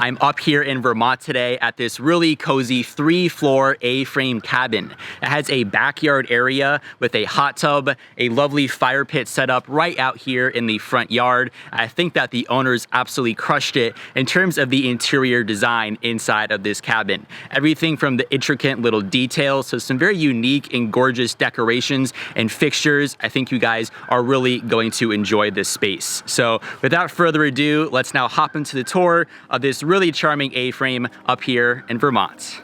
I'm up here in Vermont today at this really cozy 3-floor A-frame cabin. It has a backyard area with a hot tub, a lovely fire pit set up right out here in the front yard. I think that the owners absolutely crushed it in terms of the interior design inside of this cabin. Everything from the intricate little details to some very unique and gorgeous decorations and fixtures. I think you guys are really going to enjoy this space. So without further ado, let's now hop into the tour of this really charming A-frame up here in Vermont.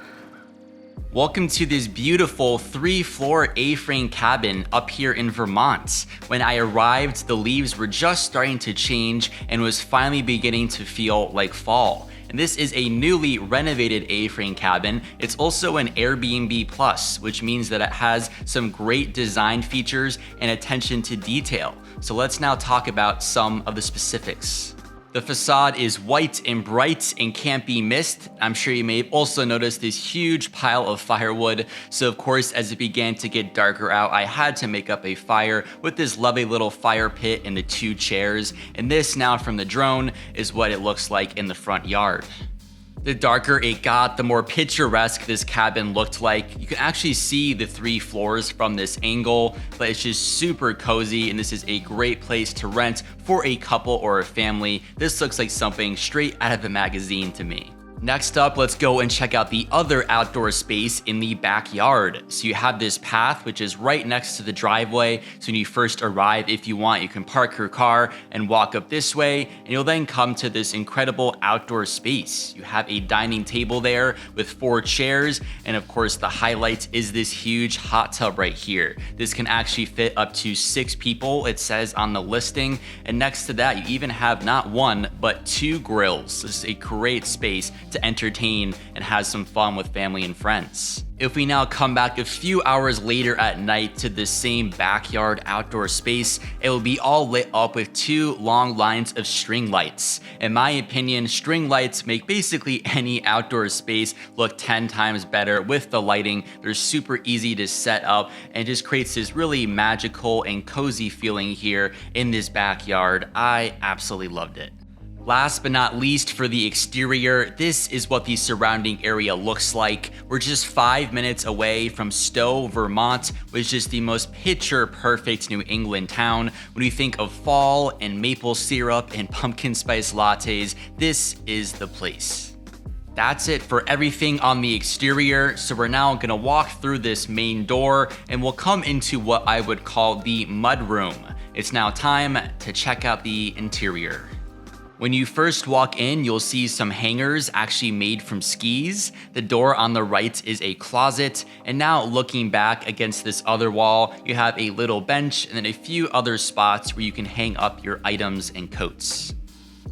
Welcome to this beautiful 3-floor A-frame cabin up here in Vermont. When I arrived, the leaves were just starting to change and was finally beginning to feel like fall. And this is a newly renovated A-frame cabin. It's also an Airbnb Plus, which means that it has some great design features and attention to detail. So let's now talk about some of the specifics. The facade is white and bright and can't be missed. I'm sure you may have also noticed this huge pile of firewood. So of course, as it began to get darker out, I had to make up a fire with this lovely little fire pit and the 2 chairs. And this now from the drone is what it looks like in the front yard. The darker it got, the more picturesque this cabin looked like. You can actually see the 3 floors from this angle, but it's just super cozy, and this is a great place to rent for a couple or a family. This looks like something straight out of a magazine to me. Next up, let's go and check out the other outdoor space in the backyard. So you have this path, which is right next to the driveway. So when you first arrive, if you want, you can park your car and walk up this way, and you'll then come to this incredible outdoor space. You have a dining table there with 4 chairs, and of course, the highlight is this huge hot tub right here. This can actually fit up to 6 people, it says on the listing. And next to that, you even have not 1, but 2 grills. This is a great space to entertain and have some fun with family and friends. If we now come back a few hours later at night to this same backyard outdoor space, it will be all lit up with 2 long lines of string lights. In my opinion, string lights make basically any outdoor space look 10 times better with the lighting. They're super easy to set up and just creates this really magical and cozy feeling here in this backyard. I absolutely loved it. Last but not least, for the exterior, this is what the surrounding area looks like. We're just 5 minutes away from Stowe, Vermont, which is the most picture-perfect New England town. When you think of fall and maple syrup and pumpkin spice lattes, this is the place. That's it for everything on the exterior. So we're now gonna walk through this main door and we'll come into what I would call the mudroom. It's now time to check out the interior. When you first walk in, you'll see some hangers actually made from skis. The door on the right is a closet. And now looking back against this other wall, you have a little bench and then a few other spots where you can hang up your items and coats.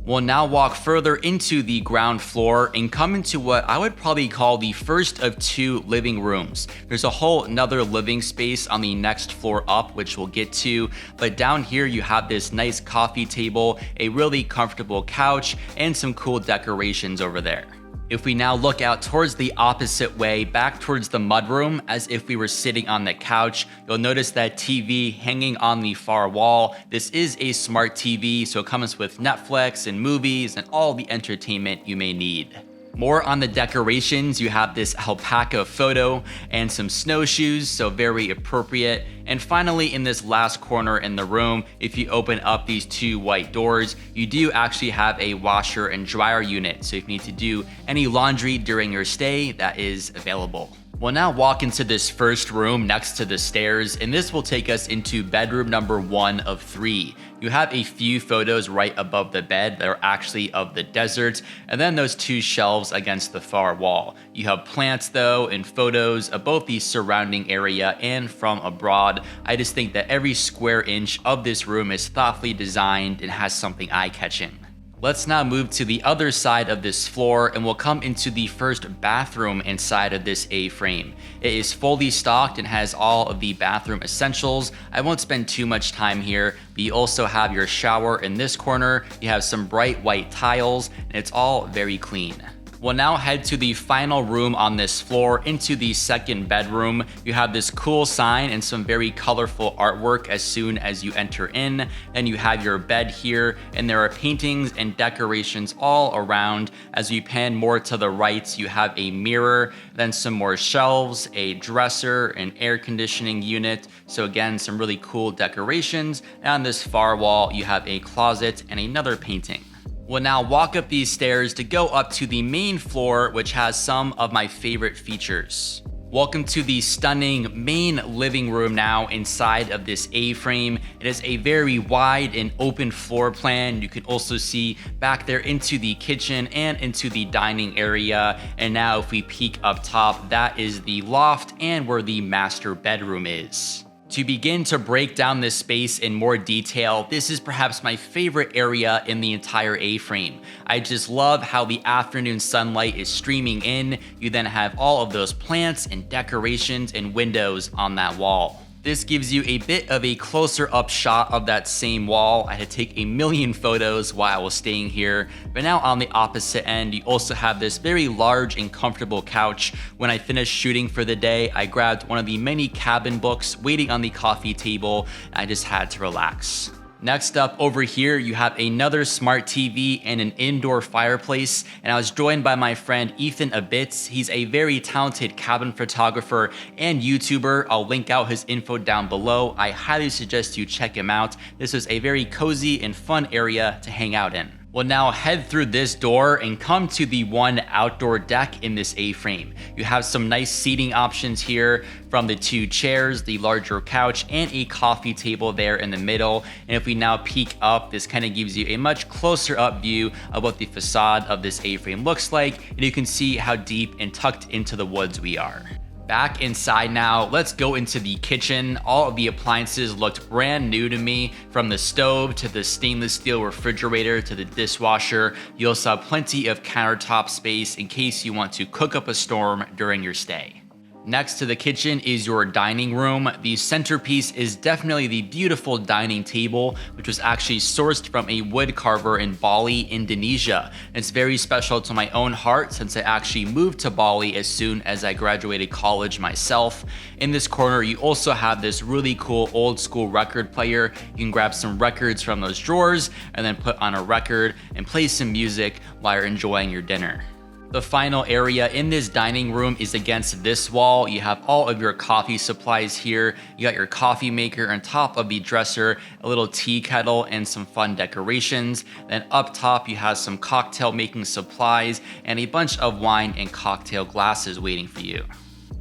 We'll now walk further into the ground floor and come into what I would probably call the first of 2 living rooms. There's a whole another living space on the next floor up, which we'll get to, but down here you have this nice coffee table, a really comfortable couch, and some cool decorations over there. If we now look out towards the opposite way, back towards the mudroom, as if we were sitting on the couch, you'll notice that TV hanging on the far wall. This is a smart TV, so it comes with Netflix and movies and all the entertainment you may need. More on the decorations, you have this alpaca photo and some snowshoes, so very appropriate. And finally, in this last corner in the room, if you open up these 2 white doors, you do actually have a washer and dryer unit. So if you need to do any laundry during your stay, that is available. We'll now walk into this first room next to the stairs, and this will take us into bedroom number 1 of 3. You have a few photos right above the bed that are actually of the desert, and then those 2 shelves against the far wall. You have plants though, and photos of both the surrounding area and from abroad. I just think that every square inch of this room is thoughtfully designed and has something eye-catching. Let's now move to the other side of this floor and we'll come into the first bathroom inside of this A-frame. It is fully stocked and has all of the bathroom essentials. I won't spend too much time here, but you also have your shower in this corner. You have some bright white tiles and it's all very clean. We'll now head to the final room on this floor, into the second bedroom. You have this cool sign and some very colorful artwork as soon as you enter in. Then you have your bed here, and there are paintings and decorations all around. As you pan more to the right, you have a mirror, then some more shelves, a dresser, an air conditioning unit. So again, some really cool decorations. And on this far wall, you have a closet and another painting. We'll now walk up these stairs to go up to the main floor, which has some of my favorite features. Welcome to the stunning main living room now inside of this A-frame. It is a very wide and open floor plan. You can also see back there into the kitchen and into the dining area. And now if we peek up top, that is the loft and where the master bedroom is. To begin to break down this space in more detail, this is perhaps my favorite area in the entire A-frame. I just love how the afternoon sunlight is streaming in. You then have all of those plants and decorations and windows on that wall. This gives you a bit of a closer up shot of that same wall. I had to take a million photos while I was staying here. But now on the opposite end, you also have this very large and comfortable couch. When I finished shooting for the day, I grabbed one of the many cabin books waiting on the coffee table. I just had to relax. Next up over here, you have another smart TV and an indoor fireplace. And I was joined by my friend Ethan Abitz. He's a very talented cabin photographer and YouTuber. I'll link out his info down below. I highly suggest you check him out. This is a very cozy and fun area to hang out in. We'll now head through this door and come to the one outdoor deck in this A-frame. You have some nice seating options here, from the two chairs, the larger couch, and a coffee table there in the middle. And if we now peek up, this kind of gives you a much closer up view of what the facade of this A-frame looks like, and you can see how deep and tucked into the woods we are. Back inside now, let's go into the kitchen. All of the appliances looked brand new to me, from the stove to the stainless steel refrigerator to the dishwasher. You also have plenty of countertop space in case you want to cook up a storm during your stay. Next to the kitchen is your dining room. The centerpiece is definitely the beautiful dining table, which was actually sourced from a wood carver in Bali, Indonesia. It's very special to my own heart since I actually moved to Bali as soon as I graduated college myself. In this corner, you also have this really cool old school record player. You can grab some records from those drawers and then put on a record and play some music while you're enjoying your dinner. The final area in this dining room is against this wall. You have all of your coffee supplies here. You got your coffee maker on top of the dresser, a little tea kettle, and some fun decorations. Then up top, you have some cocktail making supplies and a bunch of wine and cocktail glasses waiting for you.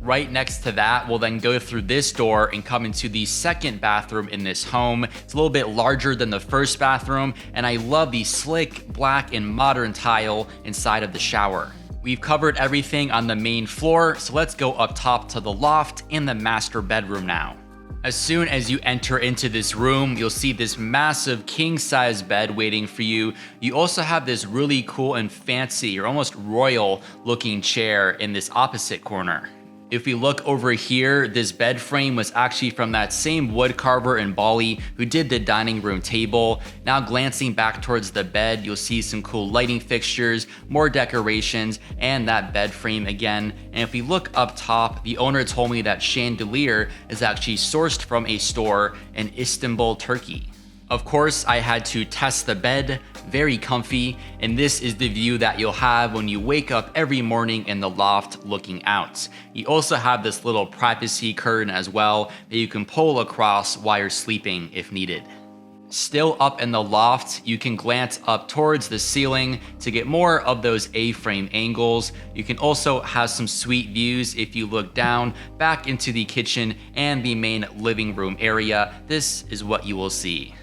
Right next to that, we'll then go through this door and come into the second bathroom in this home. It's a little bit larger than the first bathroom, and I love the slick, black, and modern tile inside of the shower. We've covered everything on the main floor, so let's go up top to the loft and the master bedroom now. As soon as you enter into this room, you'll see this massive king-size bed waiting for you. You also have this really cool and fancy, or almost royal looking chair in this opposite corner. If we look over here, this bed frame was actually from that same wood carver in Bali who did the dining room table. Now glancing back towards the bed, you'll see some cool lighting fixtures, more decorations, and that bed frame again. And if we look up top, the owner told me that chandelier is actually sourced from a store in Istanbul, Turkey. Of course, I had to test the bed, very comfy, and this is the view that you'll have when you wake up every morning in the loft looking out. You also have this little privacy curtain as well that you can pull across while you're sleeping if needed. Still up in the loft, you can glance up towards the ceiling to get more of those A-frame angles. You can also have some sweet views if you look down back into the kitchen and the main living room area. This is what you will see.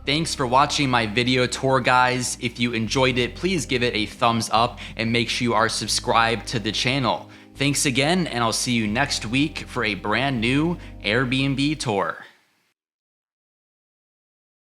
Thanks for watching my video tour, guys. If you enjoyed it, please give it a thumbs up and make sure you are subscribed to the channel. Thanks again, and I'll see you next week for a brand new Airbnb tour.